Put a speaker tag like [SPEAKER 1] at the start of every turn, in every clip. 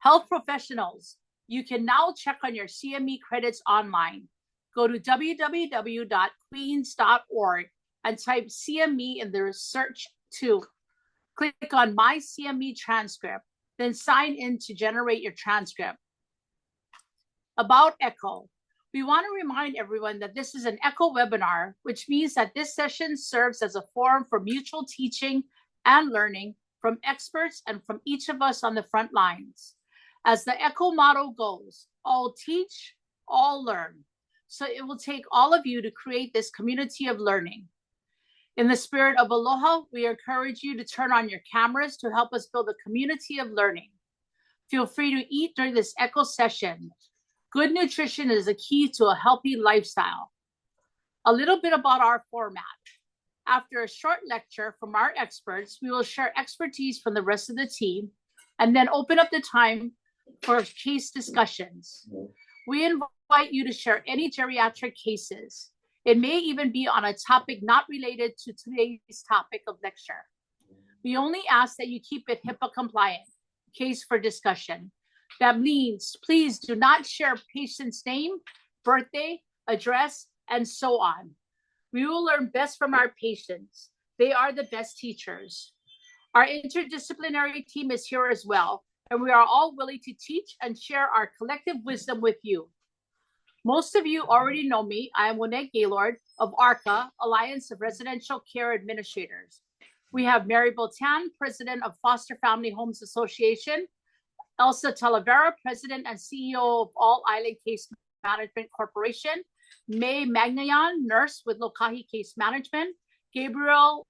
[SPEAKER 1] Health professionals, you can now check on your CME credits online. Go to www.queens.org and type CME in the search tool. Click on My CME Transcript, then sign in to generate your transcript. About ECHO. We want to remind everyone that this is an ECHO webinar, which means that this session serves as a forum for mutual teaching and learning from experts and from each of us on the front lines. As the ECHO motto goes, all teach, all learn. So it will take all of you to create this community of learning. In the spirit of aloha, we encourage you to turn on your cameras to help us build a community of learning. Feel free to eat during this ECHO session. Good nutrition is a key to a healthy lifestyle. A little bit about our format. After a short lecture from our experts, we will share expertise from the rest of the team and then open up the time for case discussions. We invite you to share any geriatric cases. It may even be on a topic not related to today's topic of lecture. We only ask that you keep it HIPAA compliant, case for discussion. That means please do not share patient's name, birthday, address, and so on. We will learn best from our patients. They are the best teachers. Our interdisciplinary team is here as well, and we are all willing to teach and share our collective wisdom with you. Most of you already know me. I am Winette Gaylord of ARCA, Alliance of Residential Care Administrators. We have Mary Botan, President of Foster Family Homes Association, Elsa Talavera, President and CEO of All Island Case Management Corporation, May Magnayan, nurse with Lokahi Case Management, Gabriel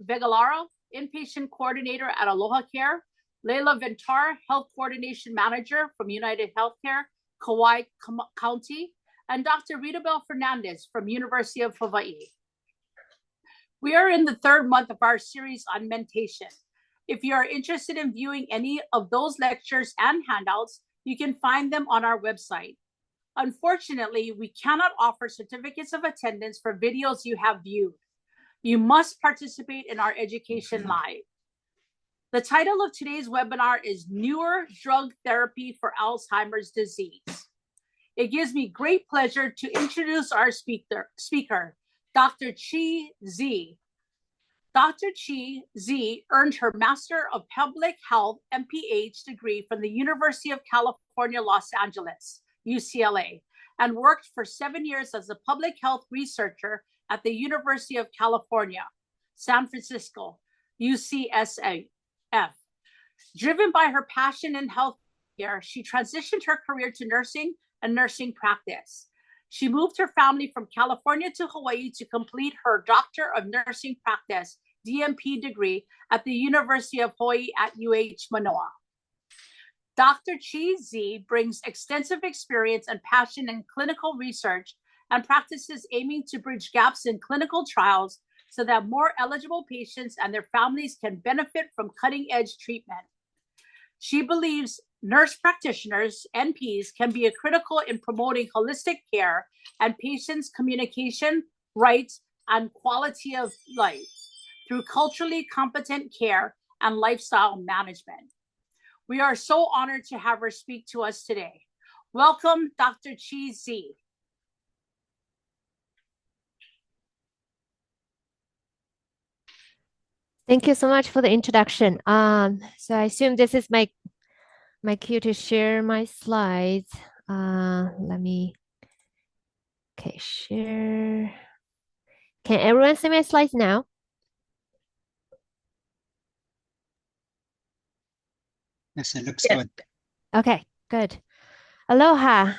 [SPEAKER 1] Vegalara, inpatient coordinator at Aloha Care, Leila Ventar, health coordination manager from United Healthcare, Kauai County, and Dr. Rita Bell Fernandez from University of Hawaii. We are in the third month of our series on mentation. If you are interested in viewing any of those lectures and handouts, you can find them on our website. Unfortunately, we cannot offer certificates of attendance for videos you have viewed. You must participate in our education live. The title of today's webinar is Newer Drug Therapy for Alzheimer's Disease. It gives me great pleasure to introduce our speaker, Dr. Chi Z. Dr. Chi Z earned her Master of Public Health MPH degree from the University of California, Los Angeles, UCLA, and worked for 7 years as a public health researcher at the University of California, San Francisco, UCSF. Driven by her passion in healthcare, she transitioned her career to nursing and nursing practice. She moved her family from California to Hawaii to complete her Doctor of Nursing Practice, DNP degree at the University of Hawaii at UH Manoa. Dr. Chi Z brings extensive experience and passion in clinical research and practices aiming to bridge gaps in clinical trials so that more eligible patients and their families can benefit from cutting-edge treatment. She believes nurse practitioners, NPs, can be critical in promoting holistic care and patients' communication, rights, and quality of life through culturally competent care and lifestyle management. We are so honored to have her speak to us today. Welcome, Dr. Chi Z.
[SPEAKER 2] Thank you so much for the introduction. So I assume this is my cue to share my slides. Okay, share. Can everyone see my slides now?
[SPEAKER 3] Yes, it looks good.
[SPEAKER 2] Okay, good. Aloha.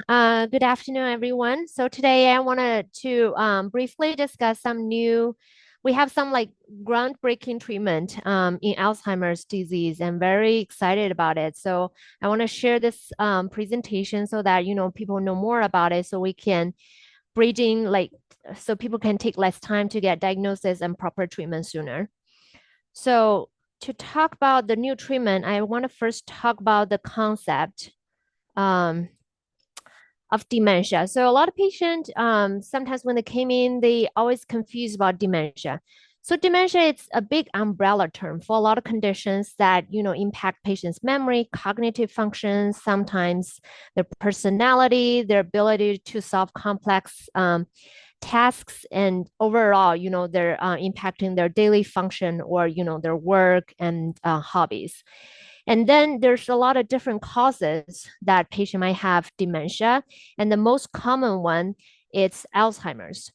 [SPEAKER 2] Good afternoon, everyone. So today I wanted to briefly discuss we have some like groundbreaking treatment in Alzheimer's disease. I'm very excited about it. So I want to share this presentation so that, people know more about it so we can so people can take less time to get diagnosis and proper treatment sooner. So to talk about the new treatment, I want to first talk about the concept of dementia. So a lot of patients, sometimes when they came in, they always confused about dementia. So dementia is a big umbrella term for a lot of conditions that, impact patients' memory, cognitive functions, sometimes their personality, their ability to solve complex tasks, and overall, they're impacting their daily function or, their work and hobbies. And then there's a lot of different causes that patient might have dementia. And the most common one is Alzheimer's.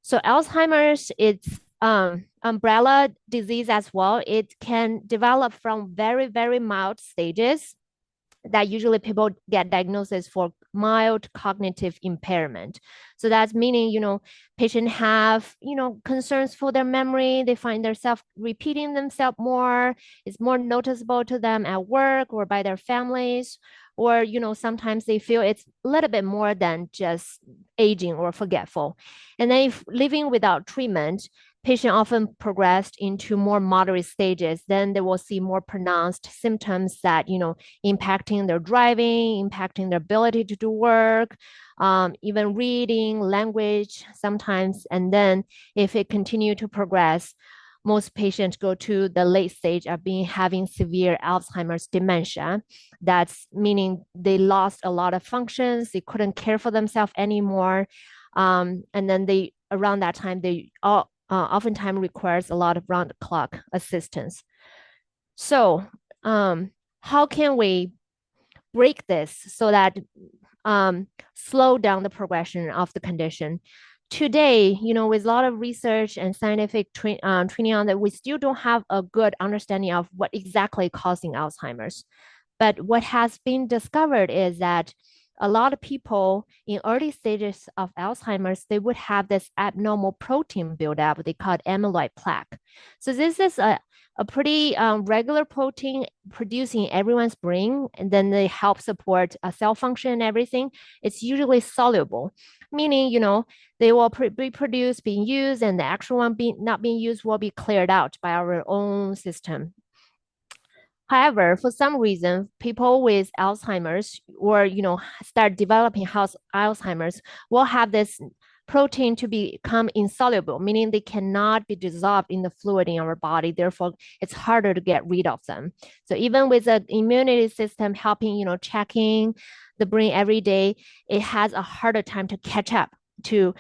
[SPEAKER 2] So Alzheimer's, it's umbrella disease as well. It can develop from very, very mild stages that usually people get diagnosis for mild cognitive impairment. So that's meaning, patient have, concerns for their memory. They find themselves repeating themselves more. It's more noticeable to them at work or by their families. Or, sometimes they feel it's a little bit more than just aging or forgetful. And then if living without treatment, patient often progressed into more moderate stages, then they will see more pronounced symptoms that, impacting their driving, impacting their ability to do work, even reading, language sometimes. And then if it continue to progress, most patients go to the late stage of having severe Alzheimer's dementia. That's meaning they lost a lot of functions, they couldn't care for themselves anymore. And then around that time, they oftentimes requires a lot of round-the-clock assistance. So how can we break this so that slow down the progression of the condition? Today, with a lot of research and scientific training on that, we still don't have a good understanding of what exactly causing Alzheimer's. But what has been discovered is that a lot of people in early stages of Alzheimer's, they would have this abnormal protein buildup. They call it amyloid plaque. So this is a pretty regular protein produced in everyone's brain, and then they help support cell function and everything. It's usually soluble, meaning, they will be produced, being used, and the actual one not being used will be cleared out by our own system. However, for some reason, people with Alzheimer's or, start developing Alzheimer's will have this protein to become insoluble, meaning they cannot be dissolved in the fluid in our body. Therefore, it's harder to get rid of them. So even with the immunity system helping, checking the brain every day, it has a harder time to catch up to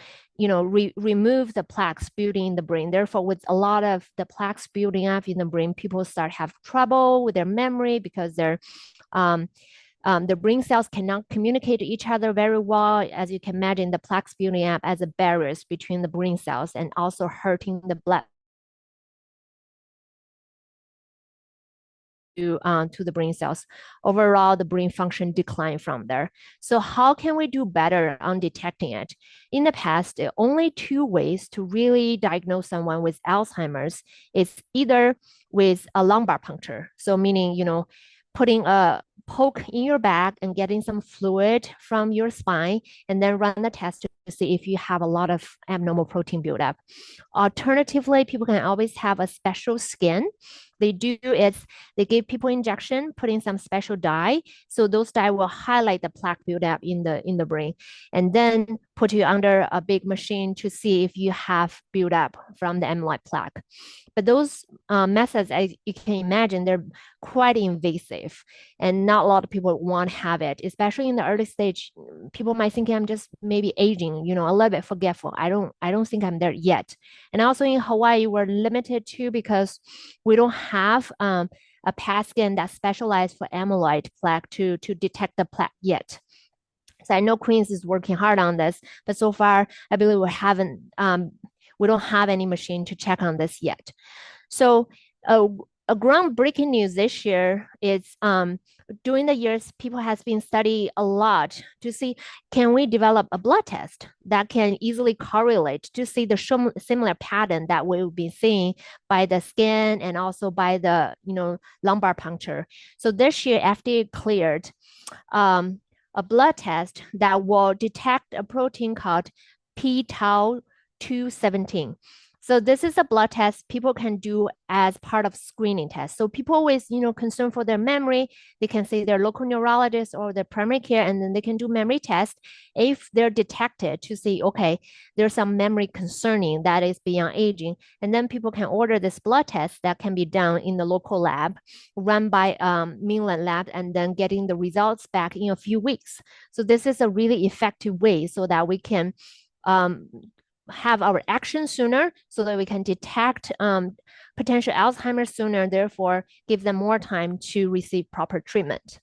[SPEAKER 2] remove the plaques building in the brain. Therefore, with a lot of the plaques building up in the brain, people start have trouble with their memory because their brain cells cannot communicate to each other very well. As you can imagine, the plaques building up as a barriers between the brain cells and also hurting the blood to the brain cells. Overall, the brain function decline from there. So how can we do better on detecting it? In the past, there are only two ways to really diagnose someone with Alzheimer's. It's either with a lumbar puncture. So meaning, putting a poke in your back and getting some fluid from your spine, and then run the test to see if you have a lot of abnormal protein buildup. Alternatively, people can always have a special scan. They give people injection, putting some special dye. So those dye will highlight the plaque buildup in the brain, and then put you under a big machine to see if you have buildup from the amyloid plaque. But those methods, as you can imagine, they're quite invasive, and not a lot of people want to have it, especially in the early stage. People might think I'm just maybe aging, a little bit forgetful. I don't think I'm there yet. And also in Hawaii, we're limited too because we don't have a PET scan that's specialized for amyloid plaque to detect the plaque yet. So I know Queens is working hard on this, but so far I believe we don't have any machine to check on this yet. So a groundbreaking news this year is during the years, people has been studying a lot to see, can we develop a blood test that can easily correlate to see the similar pattern that we've been seeing by the scan and also by the, lumbar puncture. So this year, FDA cleared a blood test that will detect a protein called p-tau 217. So this is a blood test people can do as part of screening test. So people always, concerned for their memory, they can see their local neurologist or their primary care, and then they can do memory test if they're detected to see, okay, there's some memory concerning that is beyond aging. And then people can order this blood test that can be done in the local lab, run by mainland lab, and then getting the results back in a few weeks. So this is a really effective way so that we can have our action sooner so that we can detect potential Alzheimer's sooner, therefore give them more time to receive proper treatment.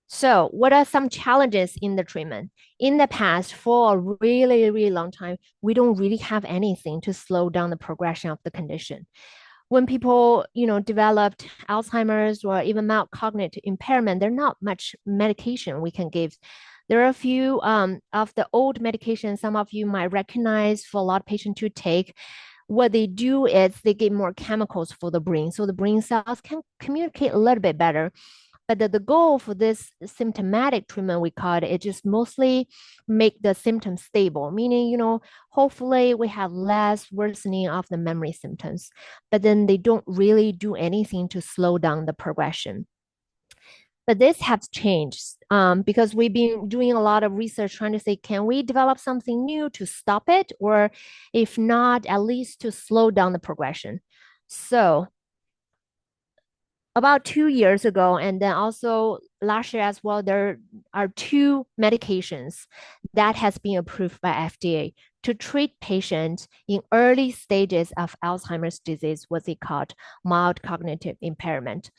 [SPEAKER 2] So what are some challenges in the treatment? In the past, for a really, really long time, we don't really have anything to slow down the progression of the condition. When people, developed Alzheimer's or even mild cognitive impairment, there's not much medication we can give. There are a few of the old medications some of you might recognize for a lot of patients to take. What they do is they give more chemicals for the brain, so the brain cells can communicate a little bit better. But the goal for this symptomatic treatment, we call it, is just mostly make the symptoms stable, meaning, hopefully we have less worsening of the memory symptoms, but then they don't really do anything to slow down the progression. But this has changed because we've been doing a lot of research trying to say, can we develop something new to stop it? Or if not, at least to slow down the progression. So about 2 years ago, and then also last year as well, there are 2 medications that has been approved by FDA to treat patients in early stages of Alzheimer's disease, what they called mild cognitive impairment.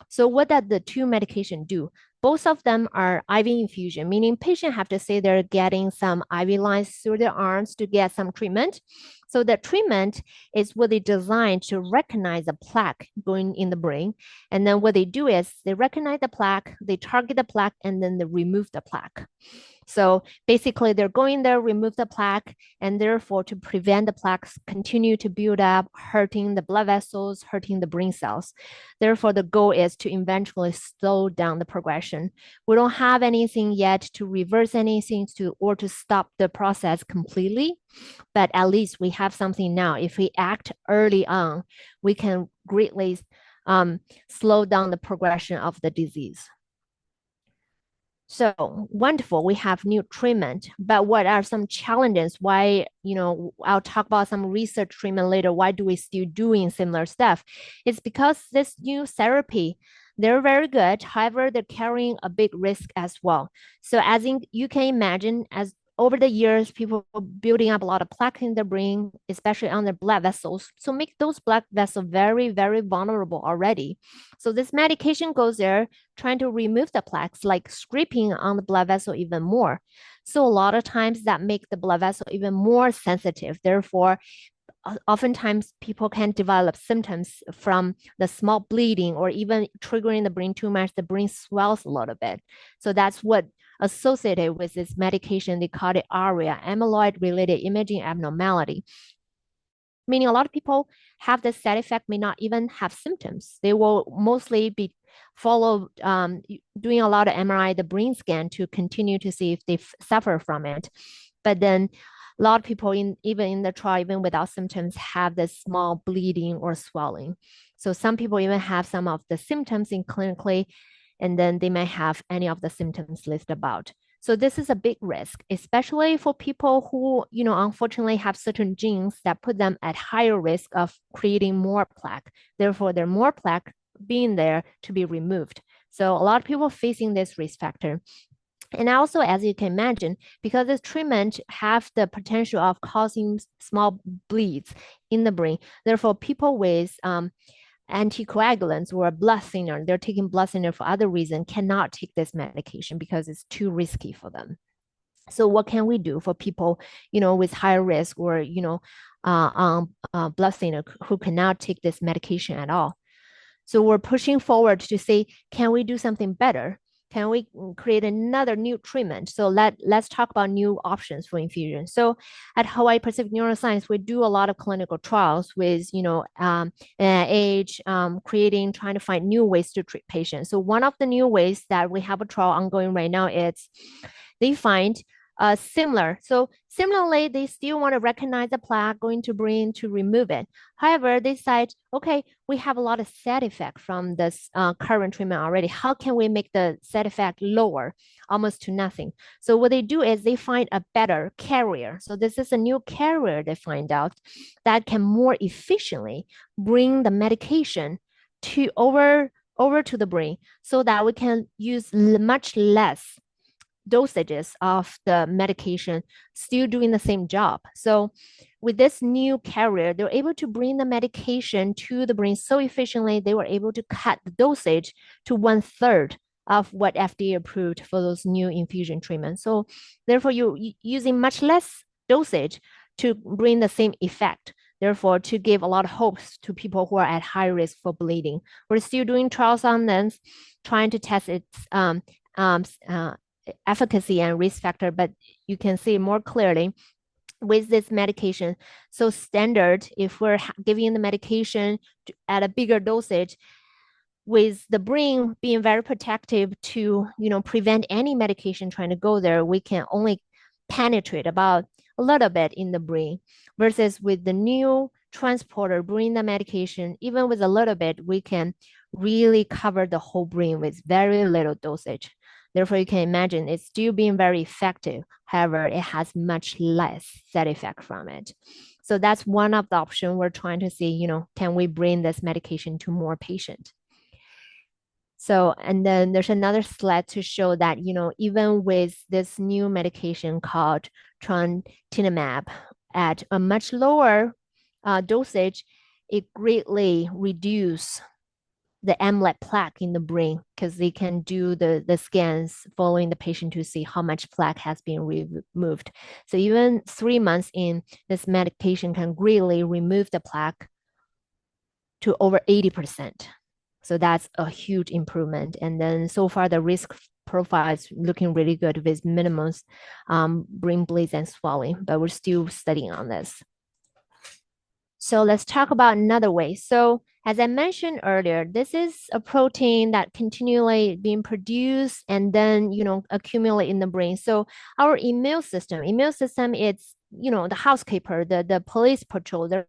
[SPEAKER 2] So what does the 2 medications do? Both of them are IV infusion, meaning patient have to say they're getting some IV lines through their arms to get some treatment. So the treatment is what they designed to recognize a plaque going in the brain. And then what they do is they recognize the plaque, they target the plaque, and then they remove the plaque. So basically they're going there, remove the plaque, and therefore to prevent the plaques continue to build up, hurting the blood vessels, hurting the brain cells. Therefore, the goal is to eventually slow down the progression. We don't have anything yet to reverse anything or to stop the process completely, but at least we have something now. If we act early on, we can greatly slow down the progression of the disease. So wonderful, we have new treatment, but what are some challenges? Why, I'll talk about some research treatment later. Why do we still doing similar stuff? It's because this new therapy, they're very good. However, they're carrying a big risk as well. So you can imagine, as over the years, people building up a lot of plaque in their brain, especially on their blood vessels. So make those blood vessels very, very vulnerable already. So this medication goes there trying to remove the plaques, like scraping on the blood vessel even more. So a lot of times that make the blood vessel even more sensitive. Therefore, oftentimes people can develop symptoms from the small bleeding or even triggering the brain too much, the brain swells a little bit. So that's what associated with this medication, they call it ARIA, amyloid-related imaging abnormality. Meaning a lot of people have this side effect, may not even have symptoms. They will mostly be followed doing a lot of MRI, the brain scan, to continue to see if they suffer from it. But then a lot of people, even in the trial, even without symptoms, have this small bleeding or swelling. So some people even have some of the symptoms in clinically, and then they may have any of the symptoms listed about. So this is a big risk, especially for people who, unfortunately have certain genes that put them at higher risk of creating more plaque. Therefore, there are more plaque being there to be removed. So a lot of people facing this risk factor. And also, as you can imagine, because this treatment have the potential of causing small bleeds in the brain, therefore people with anticoagulants or blood thinner, they're taking blood thinner for other reasons, cannot take this medication because it's too risky for them. So what can we do for people, with higher risk or, blood thinner who cannot take this medication at all? So we're pushing forward to say, can we do something better? Can we create another new treatment? So let's talk about new options for infusion. So at Hawaii Pacific Neuroscience, we do a lot of clinical trials with, age, trying to find new ways to treat patients. So one of the new ways that we have a trial ongoing right now is they find similar. So similarly, they still want to recognize the plaque, going to brain to remove it. However, they said, okay, we have a lot of side effect from this current treatment already. How can we make the side effect lower, almost to nothing? So what they do is they find a better carrier. So this is a new carrier they find out that can more efficiently bring the medication to over to the brain so that we can use much less dosages of the medication, still doing the same job. So with this new carrier, they're able to bring the medication to the brain so efficiently, they were able to cut the dosage to 1/3 of what FDA approved for those new infusion treatments. So therefore, you're using much less dosage to bring the same effect. Therefore, to give a lot of hopes to people who are at high risk for bleeding. We're still doing trials on this, trying to test its efficacy and risk factor, but you can see more clearly with this medication. So standard, if we're giving the medication at a bigger dosage, with the brain being very protective to, prevent any medication trying to go there, we can only penetrate about a little bit in the brain, versus with the new transporter, bring the medication, even with a little bit, we can really cover the whole brain with very little dosage. Therefore, you can imagine it's still being very effective. However, it has much less side effect from it. So that's one of the options we're trying to see, can we bring this medication to more patients? So, and then there's another slide to show that, even with this new medication called trontinemab at a much lower dosage, it greatly reduces the amyloid plaque in the brain, because they can do the scans following the patient to see how much plaque has been removed. So even 3 months in, this medication can greatly remove the plaque to over 80%. So that's a huge improvement. And then so far, the risk profile is looking really good with minimum brain bleeds and swelling, but we're still studying on this. So let's talk about another way. So as I mentioned earlier, this is a protein that continually being produced and then, accumulate in the brain. So our immune system is, the housekeeper, the police patrol, they're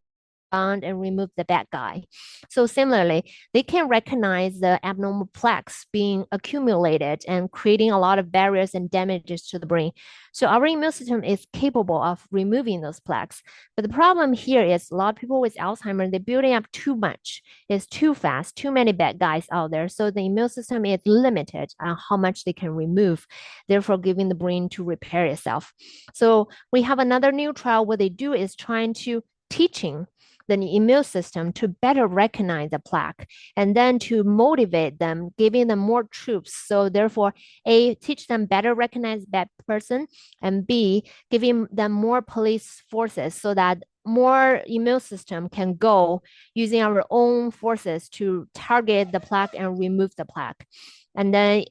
[SPEAKER 2] and remove the bad guy. So similarly, they can recognize the abnormal plaques being accumulated and creating a lot of barriers and damages to the brain. So our immune system is capable of removing those plaques. But the problem here is a lot of people with Alzheimer, they're building up too much. It's too fast, too many bad guys out there. So the immune system is limited on how much they can remove, therefore giving the brain to repair itself. So we have another new trial. What they do is trying to teaching the immune system to better recognize the plaque, and then to motivate them, giving them more troops. So therefore, A, teach them better recognize that person, and B, giving them more police forces so that more immune system can go using our own forces to target the plaque and remove the plaque. And then,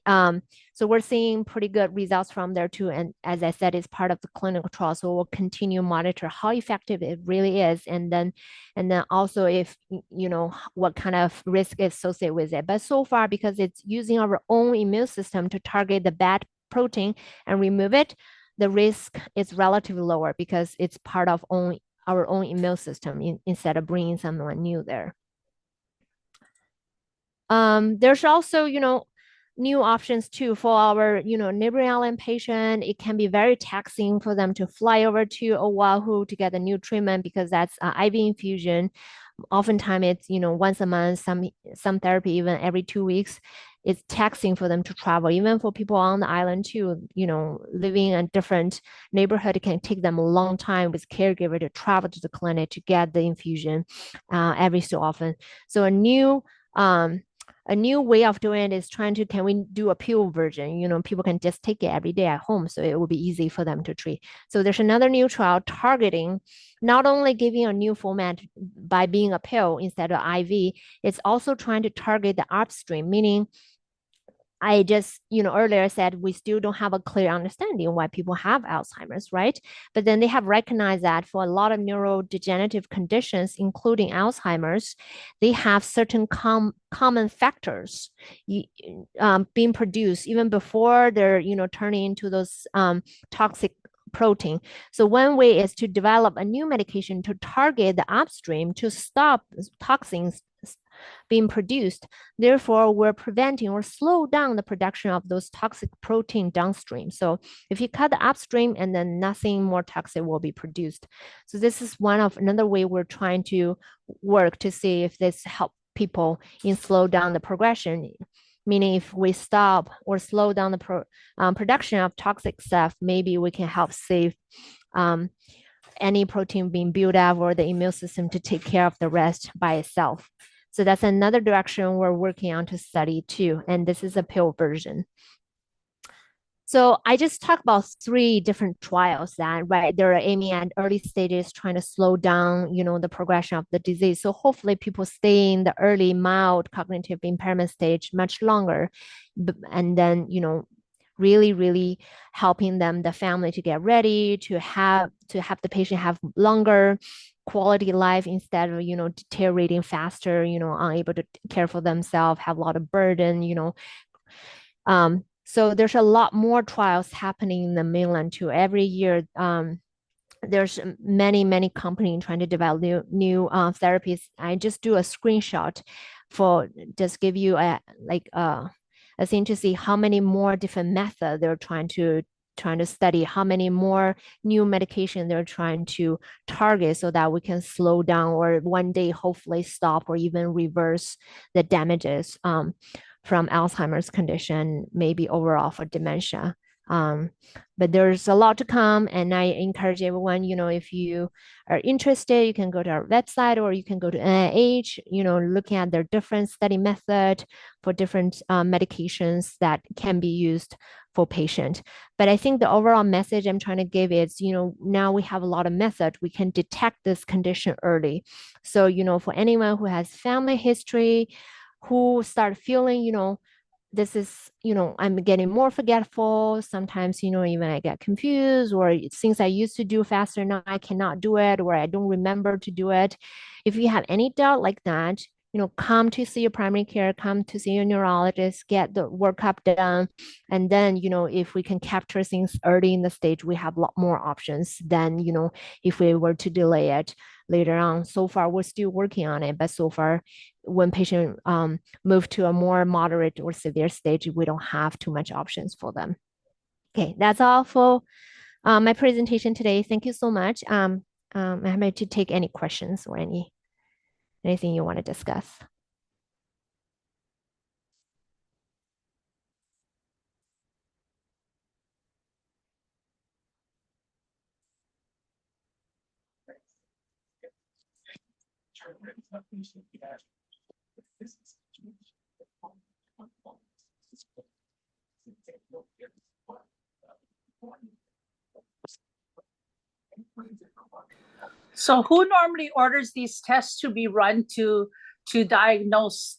[SPEAKER 2] so we're seeing pretty good results from there too. And as I said, it's part of the clinical trial. So we'll continue monitor how effective it really is. And then also if, what kind of risk is associated with it. But so far, because it's using our own immune system to target the bad protein and remove it, the risk is relatively lower because it's part of our own immune system instead of bringing someone new there. There's also, new options too for our, neighboring island patient. It can be very taxing for them to fly over to Oahu to get a new treatment because that's IV infusion. Oftentimes it's, once a month, some therapy even every 2 weeks. It's taxing for them to travel, even for people on the island too, living in a different neighborhood. It can take them a long time with caregiver to travel to the clinic to get the infusion every so often. So a new way of doing it is can we do a pill version? People can just take it every day at home, so it will be easy for them to treat. So there's another new trial targeting, not only giving a new format by being a pill instead of IV, it's also trying to target the upstream, meaning I just, earlier said we still don't have a clear understanding why people have Alzheimer's, right? But then they have recognized that for a lot of neurodegenerative conditions, including Alzheimer's, they have certain common factors being produced even before they're, turning into those toxic protein. So one way is to develop a new medication to target the upstream to stop toxins being produced. Therefore, we're preventing or slow down the production of those toxic protein downstream. So if you cut the upstream and then nothing more toxic will be produced. So this is another way we're trying to work to see if this help people in slow down the progression. Meaning if we stop or slow down the production of toxic stuff, maybe we can help save any protein being built up or the immune system to take care of the rest by itself. So that's another direction we're working on to study too. And this is a pill version. So I just talked about 3 different trials that, right, they're aiming at early stages, trying to slow down, the progression of the disease. So hopefully people stay in the early mild cognitive impairment stage much longer. And then, really, really helping them, the family to get ready, to have the patient have longer quality life instead of, deteriorating faster, unable to care for themselves, have a lot of burden, so there's a lot more trials happening in the mainland too. Every year, there's many companies trying to develop new therapies. I just do a screenshot for just give you a thing to see how many more different methods they're trying to study, how many more new medication they're trying to target so that we can slow down or one day hopefully stop or even reverse the damages from Alzheimer's condition, maybe overall for dementia. But there's a lot to come, and I encourage everyone, if you are interested, you can go to our website or you can go to NIH, looking at their different study method for different medications that can be used for patient. But I think the overall message I'm trying to give is, now we have a lot of methods, we can detect this condition early. So, for anyone who has family history, who start feeling, this is, I'm getting more forgetful. Sometimes, even I get confused or things I used to do faster, now I cannot do it, or I don't remember to do it. If you have any doubt like that, come to see your primary care, come to see your neurologist, get the workup done. And then, if we can capture things early in the stage, we have a lot more options than, if we were to delay it later on. So far, we're still working on it, but so far, when patient move to a more moderate or severe stage, we don't have too much options for them. Okay, that's all for my presentation today. Thank you so much. I'm happy to take any questions or anything you want to discuss.
[SPEAKER 1] So who normally orders these tests to be run to diagnose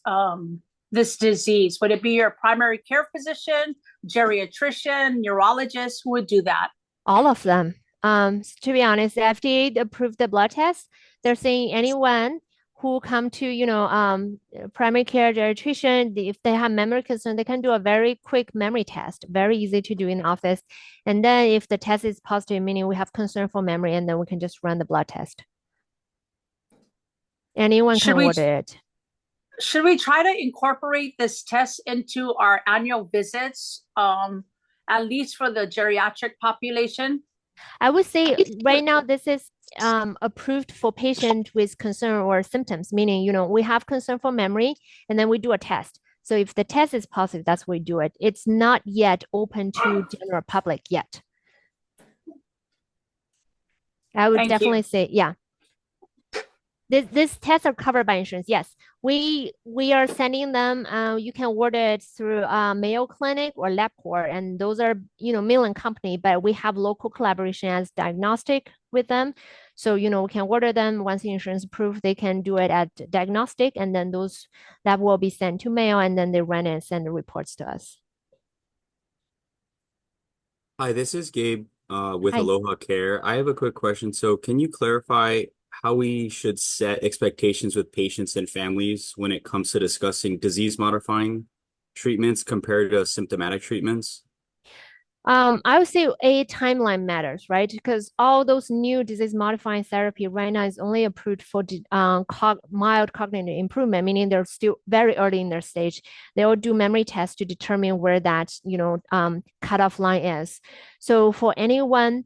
[SPEAKER 1] this disease? Would it be your primary care physician, geriatrician, neurologist? Who would do that?
[SPEAKER 2] All of them. To be honest, the FDA approved the blood test. They're saying anyone who come to, primary care geriatrician, if they have memory concern, they can do a very quick memory test, very easy to do in the office. And then if the test is positive, meaning we have concern for memory, and then we can just run the blood test. Anyone can order it.
[SPEAKER 1] Should we try to incorporate this test into our annual visits, at least for the geriatric population?
[SPEAKER 2] I would say right now this is approved for patients with concern or symptoms, meaning, we have concern for memory and then we do a test. So if the test is positive, that's where we do it. It's not yet open to general public yet. I would definitely say, yeah. This tests are covered by insurance. Yes, we are sending them. You can order it through Mayo Clinic or LabCorp, and those are mainland company, but we have local collaboration as diagnostic with them. So we can order them once the insurance approved. They can do it at diagnostic, and then that will be sent to Mayo, and then they run it and send the reports to us.
[SPEAKER 4] Hi, this is Gabe with
[SPEAKER 2] Hi.
[SPEAKER 4] Aloha Care. I have a quick question. So can you clarify how we should set expectations with patients and families when it comes to discussing disease-modifying treatments compared to symptomatic treatments?
[SPEAKER 2] I would say a timeline matters, right? Because all those new disease-modifying therapy right now is only approved for mild cognitive improvement, meaning they're still very early in their stage. They will do memory tests to determine where that, cutoff line is. So for anyone,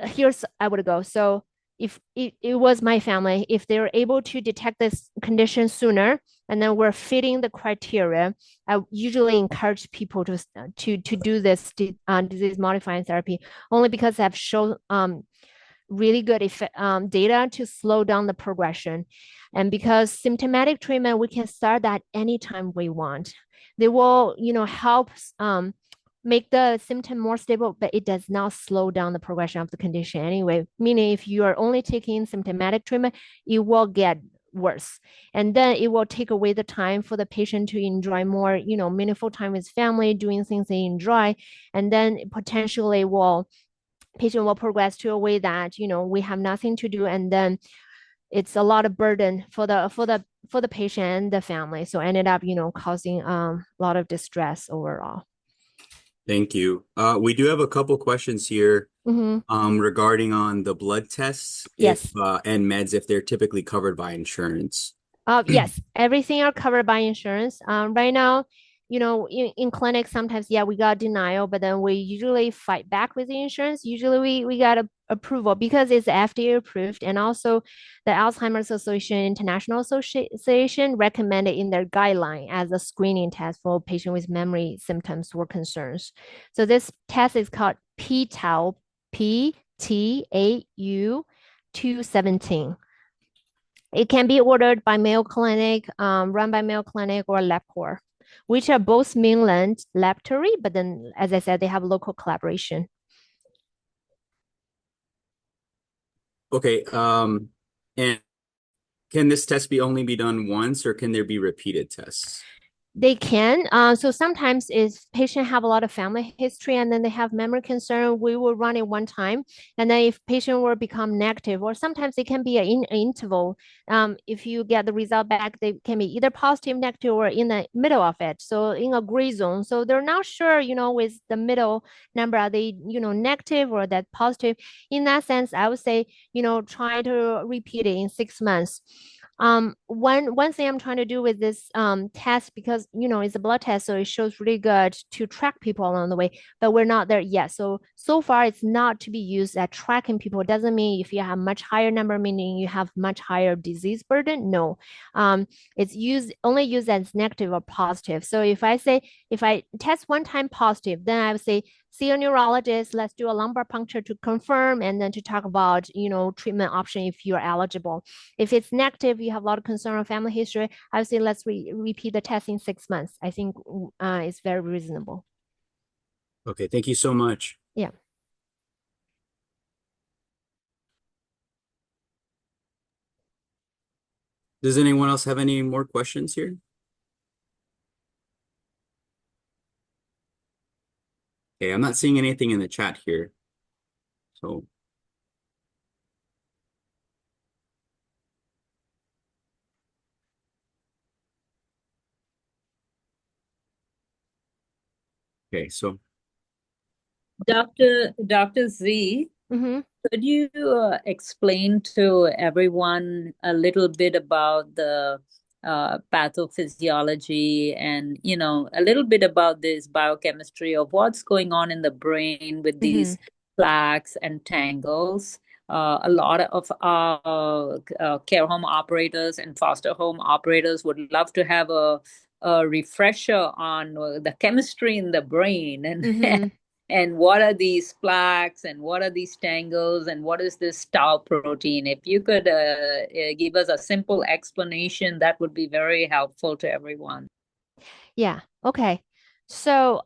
[SPEAKER 2] here's I would go. So if it was my family, if they were able to detect this condition sooner, and then we're fitting the criteria, I usually encourage people to do this disease modifying therapy, only because I've shown really good data to slow down the progression, and because symptomatic treatment we can start that anytime we want. They will help make the symptom more stable, but it does not slow down the progression of the condition anyway. Meaning if you are only taking symptomatic treatment, it will get worse. And then it will take away the time for the patient to enjoy more, meaningful time with family, doing things they enjoy. And then potentially patient will progress to a way that, we have nothing to do. And then it's a lot of burden for the patient and the family. So ended up, causing a lot of distress overall.
[SPEAKER 4] Thank you. We do have a couple questions here
[SPEAKER 2] Mm-hmm.
[SPEAKER 4] regarding on the blood tests
[SPEAKER 2] Yes.
[SPEAKER 4] and meds if they're typically covered by insurance.
[SPEAKER 2] Yes, everything are covered by insurance. Right now, in clinics, sometimes, yeah, we got denial, but then we usually fight back with the insurance. Usually we got approval because it's FDA approved. And also the Alzheimer's Association, International Association recommended in their guideline as a screening test for patients with memory symptoms or concerns. So this test is called p-tau, PTAU 217. It can be ordered by Mayo Clinic, run by Mayo Clinic or LabCorp, which are both mainland laboratory, but then, as I said, they have local collaboration.
[SPEAKER 4] Okay. And can this test only be done once, or can there be repeated tests?
[SPEAKER 2] They can. So sometimes if patient have a lot of family history and then they have memory concern, we will run it one time. And then if patient will become negative, or sometimes it can be an interval. If you get the result back, they can be either positive, negative, or in the middle of it. So in a gray zone. So they're not sure, with the middle number, are they, negative or that positive? In that sense, I would say, try to repeat it in 6 months. One thing I'm trying to do with this test, because it's a blood test, so it shows really good to track people along the way, but we're not there yet. So far it's not to be used at tracking people. It doesn't mean if you have much higher number, meaning you have much higher disease burden. No, it's only used as negative or positive. So if I test one time positive, then I would say see a neurologist, let's do a lumbar puncture to confirm, and then to talk about treatment option if you're eligible. If it's negative, you have a lot of concern on family history, I would say let's repeat the test in 6 months. I think it's very reasonable.
[SPEAKER 4] Okay, thank you so much.
[SPEAKER 2] Yeah.
[SPEAKER 4] Does anyone else have any more questions here? Okay, I'm not seeing anything in the chat here. So okay, so
[SPEAKER 5] Dr. Z,
[SPEAKER 2] Mm-hmm.
[SPEAKER 5] could you explain to everyone a little bit about the pathophysiology and, a little bit about this biochemistry of what's going on in the brain with these plaques and tangles? A lot of care home operators and foster home operators would love to have a refresher on the chemistry in the brain and and what are these plaques and what are these tangles and what is this tau protein? If you could give us a simple explanation, that would be very helpful to everyone.
[SPEAKER 2] Yeah. Okay. So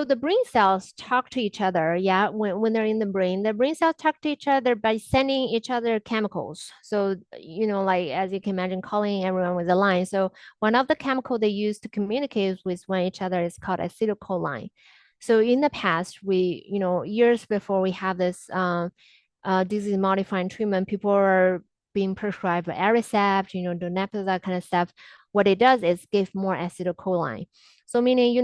[SPEAKER 2] the brain cells talk to each other, yeah, when they're in the brain cells talk to each other by sending each other chemicals. So, like as you can imagine, calling everyone with a line. So one of the chemical they use to communicate with one each other is called acetylcholine. So in the past, years before we have this disease modifying treatment, people are being prescribed Aricept, Donepezil, that kind of stuff. what it does is give more acetylcholine. So meaning,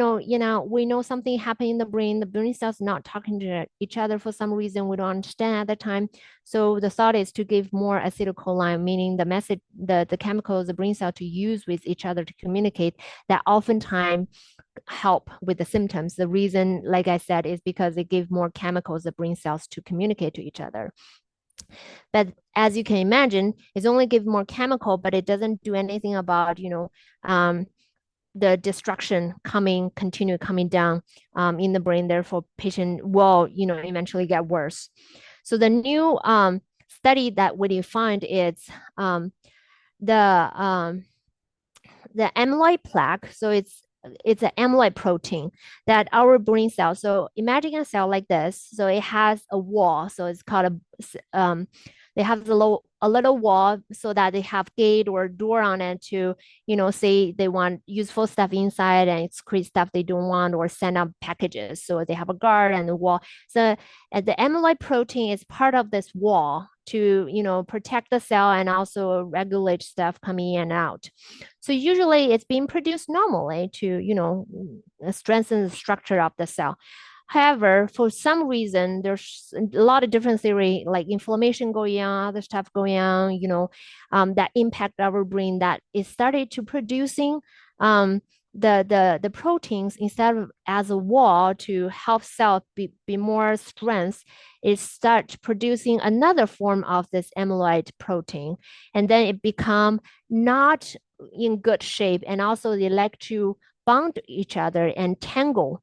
[SPEAKER 2] we know something happened in the brain cells not talking to each other for some reason we don't understand at the time. So the thought is to give more acetylcholine, meaning the message, the chemicals the brain cell to use with each other to communicate, that oftentimes help with the symptoms. The reason, like I said, is because they give more chemicals the brain cells to communicate to each other. But as you can imagine, it's only give more chemical, but it doesn't do anything about, the destruction continue coming down in the brain. Therefore, patient will, eventually get worse. So the new study that we find is the amyloid plaque. So it's an amyloid protein that our brain cell. So imagine a cell like this. So it has a wall. So it's called they have a little wall so that they have gate or door on it to, say they want useful stuff inside and excrete stuff they don't want or send out packages. So they have a guard and the wall. So the amyloid protein is part of this wall to, protect the cell and also regulate stuff coming in and out. So usually it's being produced normally to, strengthen the structure of the cell. However, for some reason, there's a lot of different theory, like inflammation going on, other stuff going on, that impact our brain, that it started to producing the proteins instead of as a wall to help cell be more strength. It starts producing another form of this amyloid protein, and then it become not in good shape, and also they like to bond each other and tangle.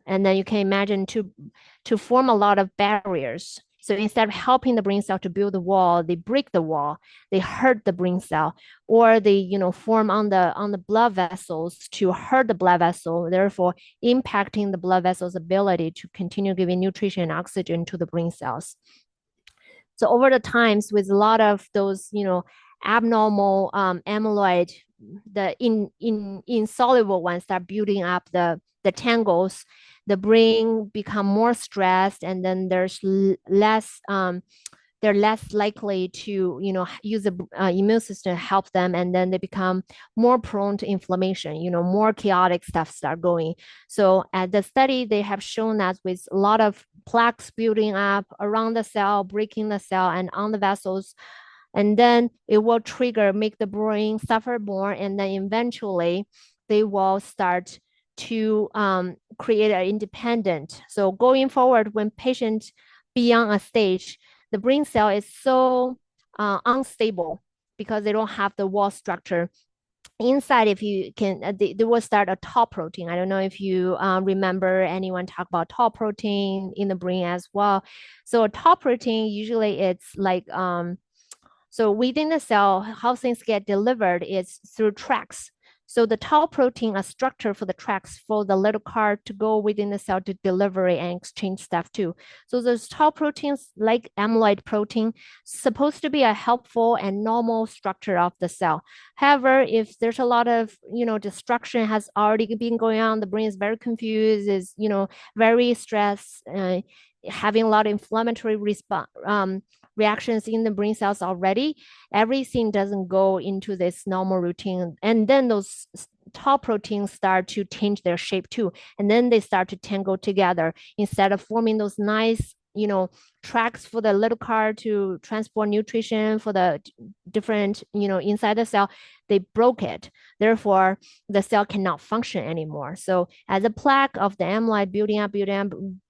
[SPEAKER 2] And then you can imagine to form a lot of barriers. So instead of helping the brain cell to build the wall, they break the wall, they hurt the brain cell, or they, form on the blood vessels to hurt the blood vessel, therefore impacting the blood vessel's ability to continue giving nutrition and oxygen to the brain cells. So over the times, with a lot of those, abnormal amyloid, the insoluble ones start building up the tangles, the brain become more stressed, and then there's less they're less likely to use the immune system to help them, and then they become more prone to inflammation, more chaotic stuff start going. So at the study, they have shown that with a lot of plaques building up around the cell, breaking the cell and on the vessels, and then it will make the brain suffer more, and then eventually they will start to create an independent. So going forward, when patients beyond a stage, the brain cell is so unstable because they don't have the wall structure. Inside, if you can, they will start a tau protein. I don't know if you remember anyone talk about tau protein in the brain as well. So a tau protein, usually it's like, so within the cell, how things get delivered is through tracks. So the tau protein, a structure for the tracks for the little car to go within the cell to deliver and exchange stuff too. So those tau proteins, like amyloid protein, supposed to be a helpful and normal structure of the cell. However, if there's a lot of, destruction has already been going on, the brain is very confused, is, very stressed, having a lot of inflammatory reactions in the brain cells already, everything doesn't go into this normal routine. And then those tau proteins start to change their shape too. And then they start to tangle together instead of forming those nice, tracks for the little car to transport nutrition for the different, inside the cell. They broke it. Therefore, the cell cannot function anymore. So as a plaque of the amyloid building up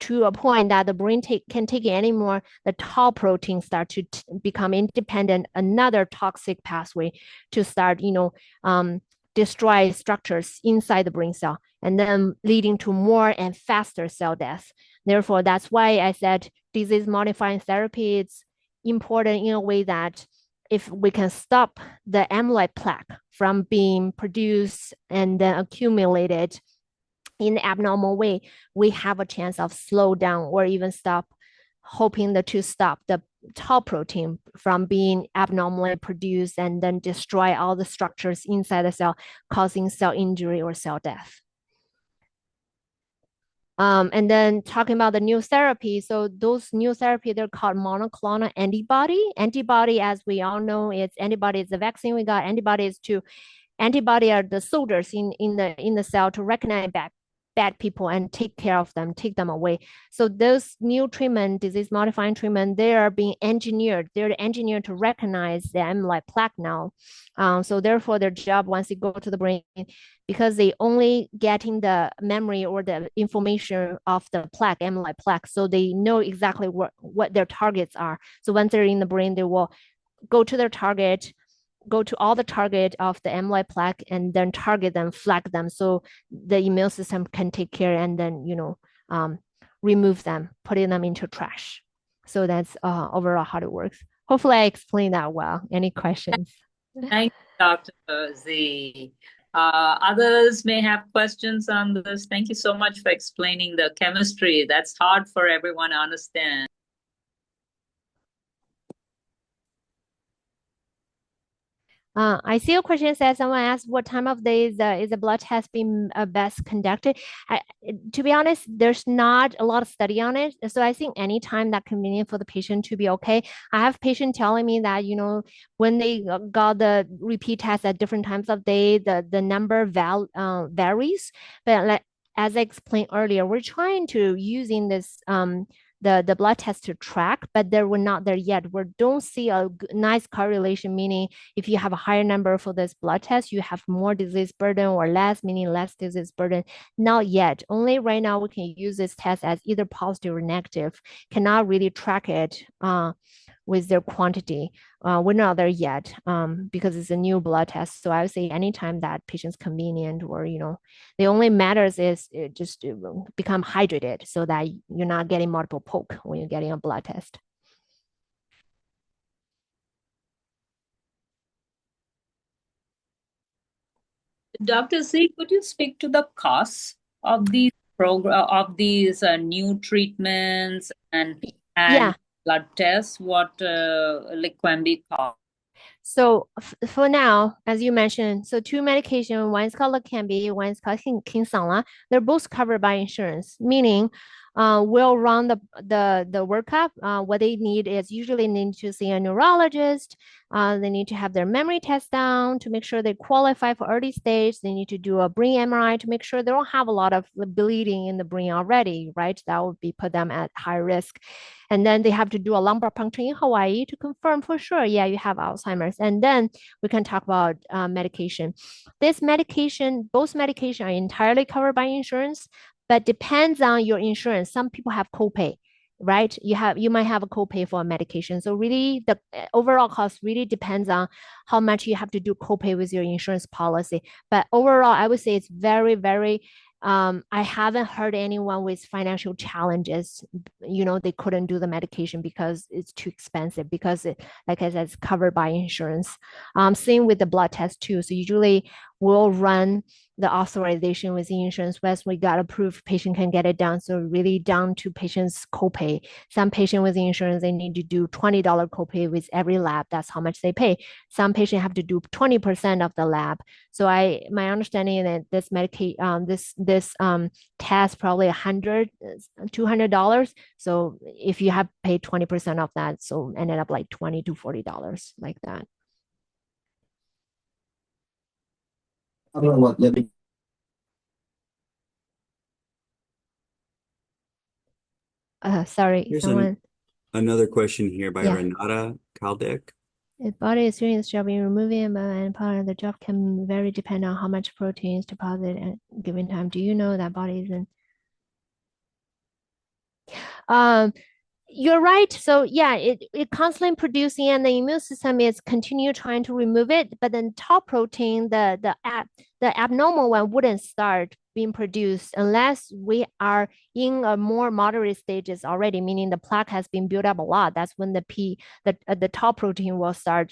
[SPEAKER 2] to a point that the brain can take it anymore, the tau proteins start to become independent, another toxic pathway to start, destroy structures inside the brain cell, and then leading to more and faster cell death. Therefore, that's why I said disease modifying therapy is important in a way that if we can stop the amyloid plaque from being produced and then accumulated in the abnormal way, we have a chance of slow down or even stop, hoping to stop the tau protein from being abnormally produced and then destroy all the structures inside the cell, causing cell injury or cell death. And then talking about the new therapy. So those new therapy, they're called monoclonal antibody. Antibody, as we all know, antibody is the vaccine we got. Antibody is to antibody are the soldiers in the cell to recognize bad people and take care of them, take them away. So those new treatment, disease modifying treatment, they are being engineered. They're engineered to recognize the amyloid plaque now. So therefore, their job once they go to the brain, because they only getting the memory or the information of the plaque, amyloid plaque, so they know exactly what their targets are. So once they're in the brain, they will go to their target, go to all the target of the amyloid plaque, and then target them, flag them, so the immune system can take care and then remove them, putting them into trash. So that's overall how it works. Hopefully, I explained that well. Any questions?
[SPEAKER 5] Thank you, Dr. Z. Others may have questions on this. Thank you so much for explaining the chemistry. That's hard for everyone to understand.
[SPEAKER 2] I see a question says someone asked what time of day is the blood test being best conducted. To be honest, there's not a lot of study on it, so I think any time that convenient for the patient to be okay. I have patient telling me that when they got the repeat test at different times of day, the number varies, but like as I explained earlier, we're trying to using this the blood test to track, but we're not there yet. We don't see a nice correlation, meaning if you have a higher number for this blood test, you have more disease burden, or less, meaning less disease burden. Not yet. Only right now we can use this test as either positive or negative. Cannot really track it with their quantity. We're not there yet because it's a new blood test. So I would say anytime that patient's convenient, or the only matters is just become hydrated so that you're not getting multiple poke when you're getting a blood test.
[SPEAKER 5] Dr. Z, could you speak to the costs of these new treatments and
[SPEAKER 2] Yeah.
[SPEAKER 5] blood tests? What Leqembi costs?
[SPEAKER 2] So for now, as you mentioned, so two medication, one is called Leqembi, one is called Kinsangla. They're both covered by insurance, meaning we'll run the workup. What they need is usually need to see a neurologist. They need to have their memory test down to make sure they qualify for early stage. They need to do a brain MRI to make sure they don't have a lot of bleeding in the brain already, right? That would be put them at high risk. And then they have to do a lumbar puncture in Hawaii to confirm for sure, yeah, you have Alzheimer's. And then we can talk about medication. Both medication are entirely covered by insurance, but depends on your insurance. Some people have copay, right? You might have a copay for a medication. So really the overall cost really depends on how much you have to do copay with your insurance policy. But overall, I would say it's very, very I haven't heard anyone with financial challenges, they couldn't do the medication because it's too expensive, because like I said, it's covered by insurance. Same with the blood test too. So usually we'll run the authorization with the insurance. Once we got approved, patient can get it done. So really down to patient's copay. Some patient with insurance, they need to do $20 copay with every lab. That's how much they pay. Some patient have to do 20% of the lab. So my understanding is that this test probably $200. So if you have paid 20% of that, so ended up like $20 to $40 like that. Sorry,
[SPEAKER 4] Here's
[SPEAKER 2] someone.
[SPEAKER 4] another question here by
[SPEAKER 2] Yeah.
[SPEAKER 4] Renata Kaldek.
[SPEAKER 2] If body is doing its job in removing and part of the job can vary depending on how much protein is deposited at a given time. Do you know that body isn't? You're right. So yeah, it constantly producing, and the immune system is continue trying to remove it. But then top protein, the abnormal one wouldn't start being produced unless we are in a more moderate stages already, meaning the plaque has been built up a lot. That's when the top protein will start,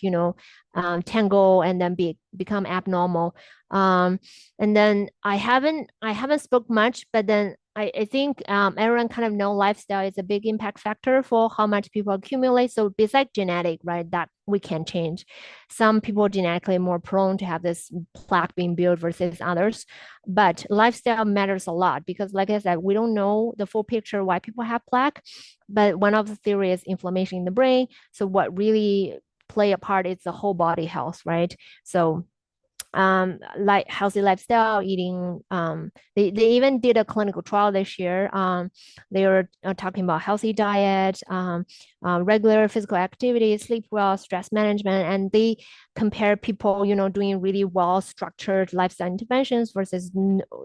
[SPEAKER 2] tangle and then become abnormal. And then I haven't spoke much, but then I think everyone kind of know lifestyle is a big impact factor for how much people accumulate. So besides genetic, right, that we can change. Some people genetically more prone to have this plaque being built versus others, but lifestyle matters a lot because, like I said, we don't know the full picture why people have plaque, but one of the theories is inflammation in the brain. So what really play a part is the whole body health, right? So like healthy lifestyle, eating. They even did a clinical trial this year. They were talking about healthy diet, regular physical activity, sleep well, stress management, and they compare people, doing really well structured lifestyle interventions versus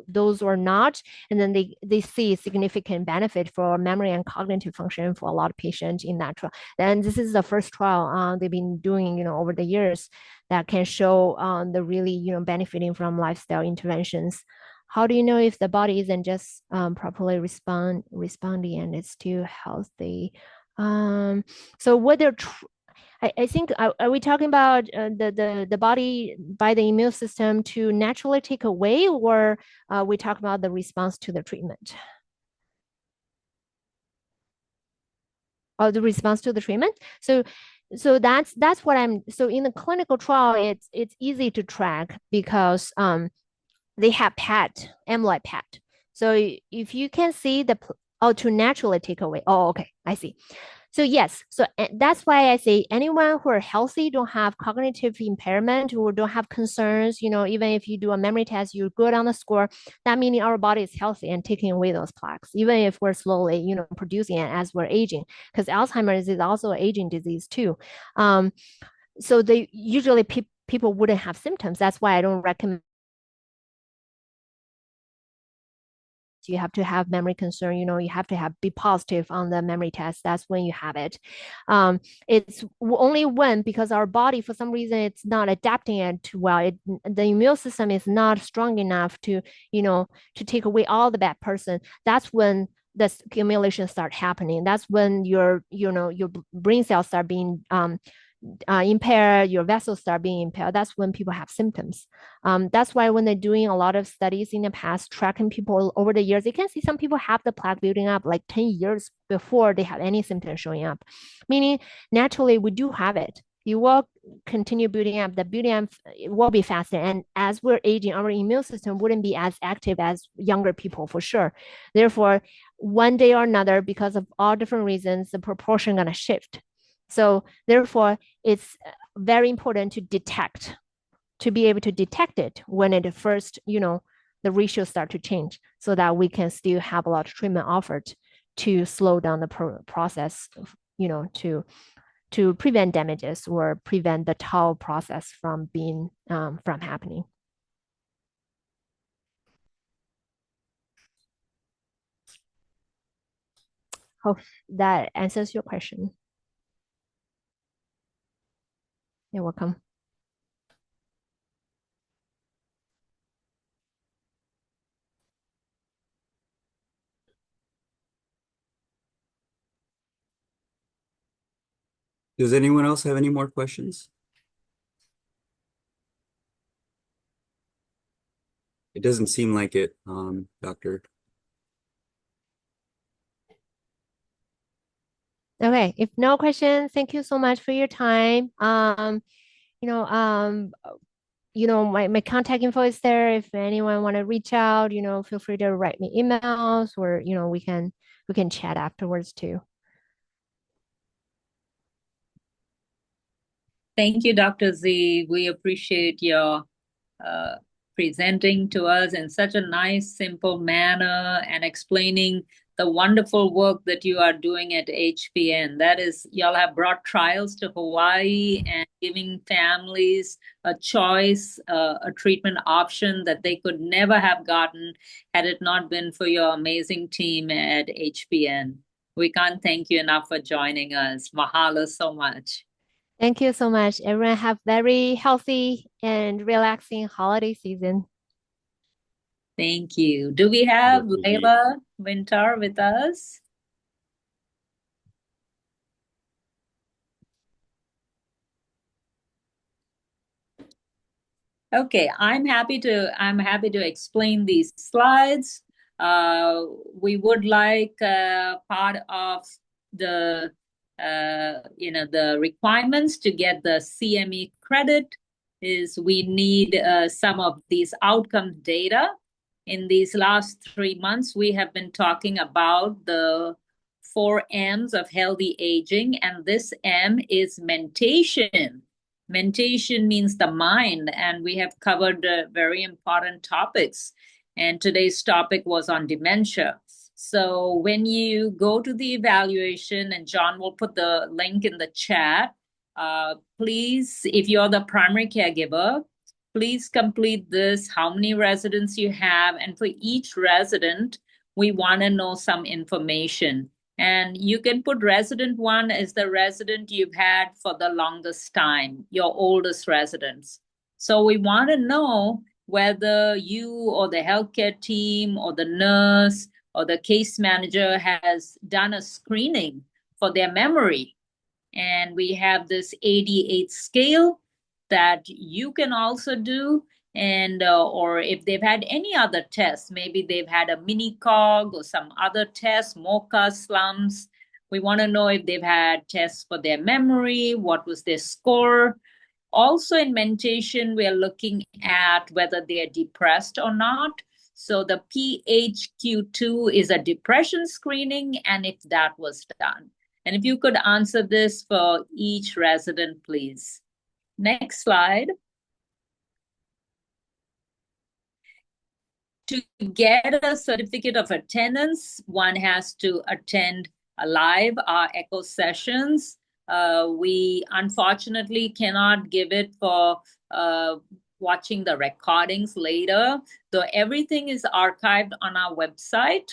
[SPEAKER 2] those or not, and then they see significant benefit for memory and cognitive function for a lot of patients in that trial. And this is the first trial they've been doing, over the years that can show the really, benefiting from lifestyle interventions. How do you know if the body isn't just properly responding and it's still healthy? So what they're I think are we talking about the body by the immune system to naturally take away, or we talk about the response to the treatment? Oh, the response to the treatment. So that's what so in the clinical trial, it's easy to track because they have PET, amyloid PET. So if you can see to naturally take away. Oh, okay, I see. So yes, so that's why I say anyone who are healthy, don't have cognitive impairment or don't have concerns, even if you do a memory test, you're good on the score, that meaning our body is healthy and taking away those plaques, even if we're slowly, producing it as we're aging, because Alzheimer's is also an aging disease too. So they usually people wouldn't have symptoms. That's why I don't recommend you have to have memory concern, you have to be positive on the memory test. That's when you have it. It's only when, because our body, for some reason, it's not adapting it too well. The immune system is not strong enough to, to take away all the bad person. That's when the accumulation start happening. That's when your brain cells start being impaired, your vessels start being impaired. That's when people have symptoms. That's why when they're doing a lot of studies in the past, tracking people over the years, you can see some people have the plaque building up like 10 years before they have any symptoms showing up. Meaning, naturally, we do have it. You will continue building up. The building up will be faster. And as we're aging, our immune system wouldn't be as active as younger people for sure. Therefore, one day or another, because of all different reasons, the proportion going to shift. So therefore, it's very important to be able to detect it when it first, the ratios start to change, so that we can still have a lot of treatment offered to slow down the process, to prevent damages or prevent the tau process from being from happening. Hope that answers your question. You're welcome.
[SPEAKER 4] Does anyone else have any more questions? It doesn't seem like it, Doctor.
[SPEAKER 2] Okay, if no questions, thank you so much for your time. My contact info is there. If anyone want to reach out, feel free to write me emails, or we can chat afterwards too.
[SPEAKER 5] Thank you, Dr. Z. We appreciate your presenting to us in such a nice, simple manner and explaining the wonderful work that you are doing at HPN. That is, y'all have brought trials to Hawaii and giving families a choice, a treatment option that they could never have gotten had it not been for your amazing team at HPN. We can't thank you enough for joining us. Mahalo so much.
[SPEAKER 2] Thank you so much. Everyone have very healthy and relaxing holiday season.
[SPEAKER 5] Thank you. Do we have Layla Winter with us? Okay, I'm happy to explain these slides. We would like part of the the requirements to get the CME credit is we need some of these outcome data. In these last 3 months, we have been talking about the 4 M's of healthy aging, and this M is mentation. Mentation means the mind, and we have covered very important topics. And today's topic was on dementia. So when you go to the evaluation, and John will put the link in the chat, please, if you're the primary caregiver, please complete this, how many residents you have. And for each resident, we want to know some information. And you can put resident 1 as the resident you've had for the longest time, your oldest residents. So we want to know whether you or the healthcare team or the nurse or the case manager has done a screening for their memory. And we have this 88 scale that you can also do. And or if they've had any other tests, maybe they've had a mini cog or some other tests, MOCA, slums. We want to know if they've had tests for their memory, what was their score. Also in mentation, we are looking at whether they are depressed or not. So the PHQ-2 is a depression screening, and if that was done. And if you could answer this for each resident, please. Next slide. To get a certificate of attendance, one has to attend live our echo sessions. We unfortunately cannot give it for watching the recordings later, though everything is archived on our website.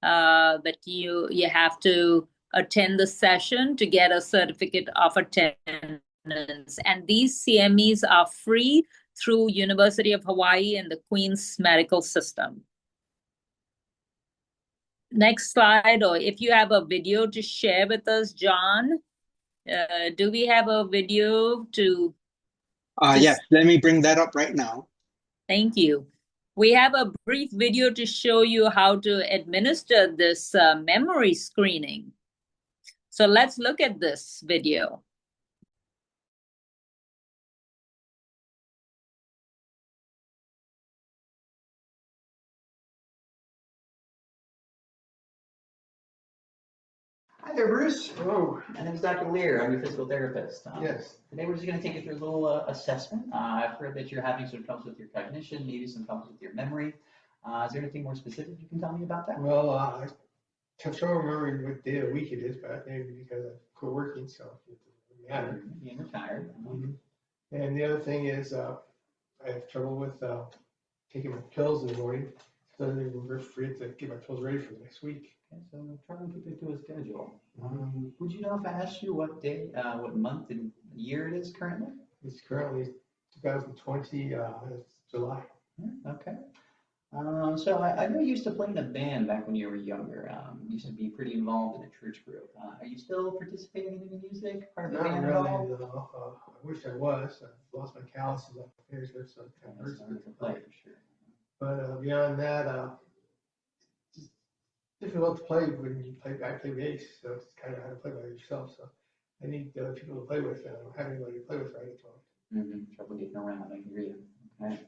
[SPEAKER 5] But you have to attend the session to get a certificate of attendance. And these CMEs are free through University of Hawaii and the Queen's Medical System. Next slide, or if you have a video to share with us, John. Do we have a video to?
[SPEAKER 3] Yes, let me bring that up right now.
[SPEAKER 5] Thank you. We have a brief video to show you how to administer this memory screening. So let's look at this video.
[SPEAKER 6] Hi there, Bruce. Hello. My name is Dr. Lear. I'm your physical therapist.
[SPEAKER 7] Yes.
[SPEAKER 6] Today we're just going to take you through a little assessment. I've heard that you're having some troubles with your cognition, maybe some troubles with your memory. Is there anything more specific you can tell me about that?
[SPEAKER 7] Well, I have trouble remembering what day of the week it is, but I think because I quit working, so it doesn't matter.
[SPEAKER 6] You're retired.
[SPEAKER 7] And the other thing is I have trouble with taking my pills in the morning. So I forget to get my pills ready for the next week.
[SPEAKER 6] Okay, so try and keep it to a schedule. Would you know if I asked you what day, what month and year it is currently?
[SPEAKER 7] It's currently 2020, it's July.
[SPEAKER 6] Okay. So I know you used to play in a band back when you were younger. You used to be pretty involved in a church group. Are you still participating in any music? Part of the
[SPEAKER 7] Not
[SPEAKER 6] band
[SPEAKER 7] really,
[SPEAKER 6] at all?
[SPEAKER 7] no. I wish I was. I've lost my calluses up here, so it kind of hurts
[SPEAKER 6] To play for sure.
[SPEAKER 7] But beyond that, it's difficult to play when you play. I play bass, so it's kind of hard to play by yourself. So I need people to play with. I don't have anybody to play with right at the moment.
[SPEAKER 6] Trouble getting around, I hear you. Okay.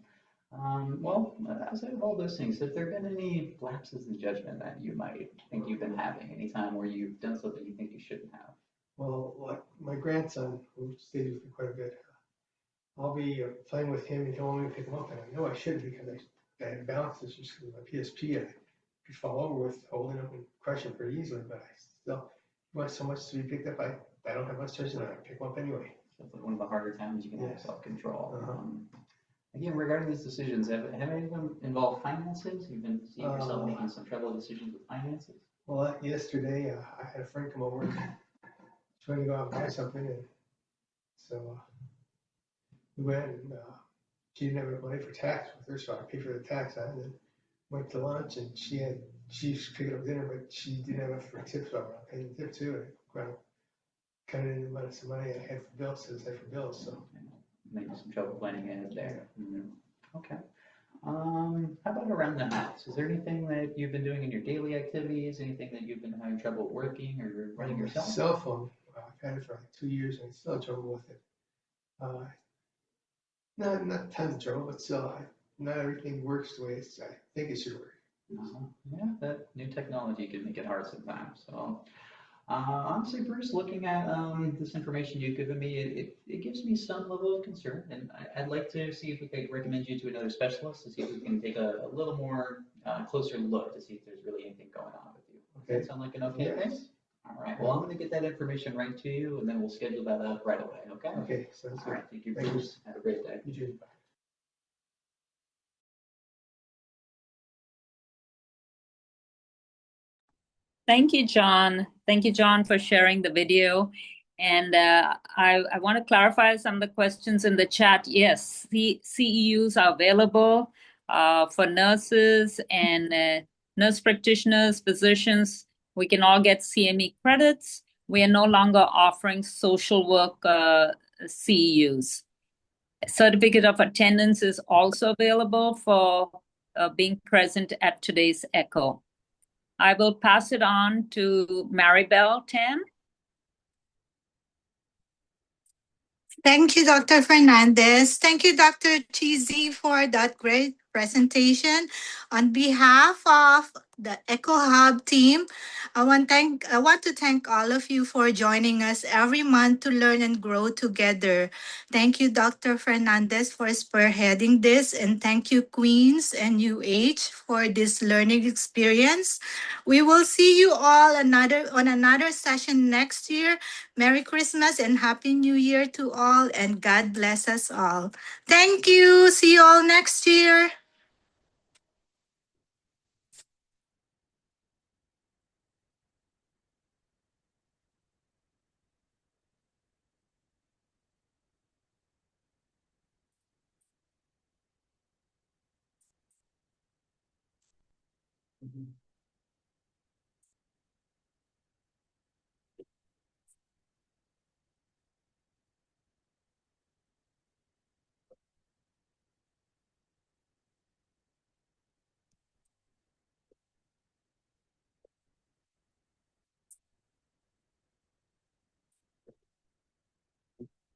[SPEAKER 6] Well, outside of all those things, have there been any lapses in judgment that you might think you've been having? Any time where you've done something you think you shouldn't have?
[SPEAKER 7] Well, like my grandson, who stays with me quite a bit, I'll be playing with him and he'll want me to pick him up, and I know I should because I had balance issues with my PSP. I could fall over with holding him and crush him pretty easily, but I still want so much to be picked up. I don't have much choice, and I pick him up anyway.
[SPEAKER 6] So it's like one of the harder times you can have self-control.
[SPEAKER 7] Uh-huh.
[SPEAKER 6] Again, regarding these decisions, have any of them involved finances? You've been seeing yourself making some trouble decisions with finances?
[SPEAKER 7] Well, yesterday I had a friend come over and trying to go out and buy something, and so we went, and she didn't have enough money for tax with her, so I paid for the tax, and then went to lunch, and she was picking up dinner, but she didn't have enough for tips, so I paid the tip too, and cut it in some money I had for bills, set aside for bills, so.
[SPEAKER 6] Maybe some trouble planning ahead there. Okay. How about around the house? Is there anything that you've been doing in your daily activities? Anything that you've been having trouble working or running yourself?
[SPEAKER 7] Cell phone, I've had it for like 2 years, and I still have trouble with it. Not tons of trouble, but still, not everything works the way I think it should work.
[SPEAKER 6] Yeah, that new technology can make it hard sometimes. So, Honestly, Bruce, looking at this information you've given me, it gives me some level of concern, and I'd like to see if we could recommend you to another specialist to see if we can take a little more closer look to see if there's really anything going on with you. Does that sound like an okay thing?
[SPEAKER 7] Yes.
[SPEAKER 6] All right. Well, I'm going to get that information right to you, and then we'll schedule that up right away. Okay.
[SPEAKER 7] Okay, sounds
[SPEAKER 6] All
[SPEAKER 7] good.
[SPEAKER 6] right. Thank you,
[SPEAKER 7] Thank you.
[SPEAKER 6] Bruce. Have a great day.
[SPEAKER 7] You too. Bye.
[SPEAKER 5] Thank you, John. Thank you, John, for sharing the video. And I want to clarify some of the questions in the chat. Yes, the CEUs are available for nurses and nurse practitioners, physicians. We can all get CME credits. We are no longer offering social work CEUs. Certificate of attendance is also available for being present at today's ECHO. I will pass it on to Maribel Tan.
[SPEAKER 8] Thank you, Dr. Fernandez. Thank you, Dr. Cheesy, for that great presentation. On behalf of the Eco Hub team, I want to thank all of you for joining us every month to learn and grow together. Thank you, Dr. Fernandez, for spearheading this, and thank you, Queens and UH, for this learning experience. We will see you all on another session next year. Merry Christmas and Happy New Year to all, and God bless us all. Thank you. See you all next year.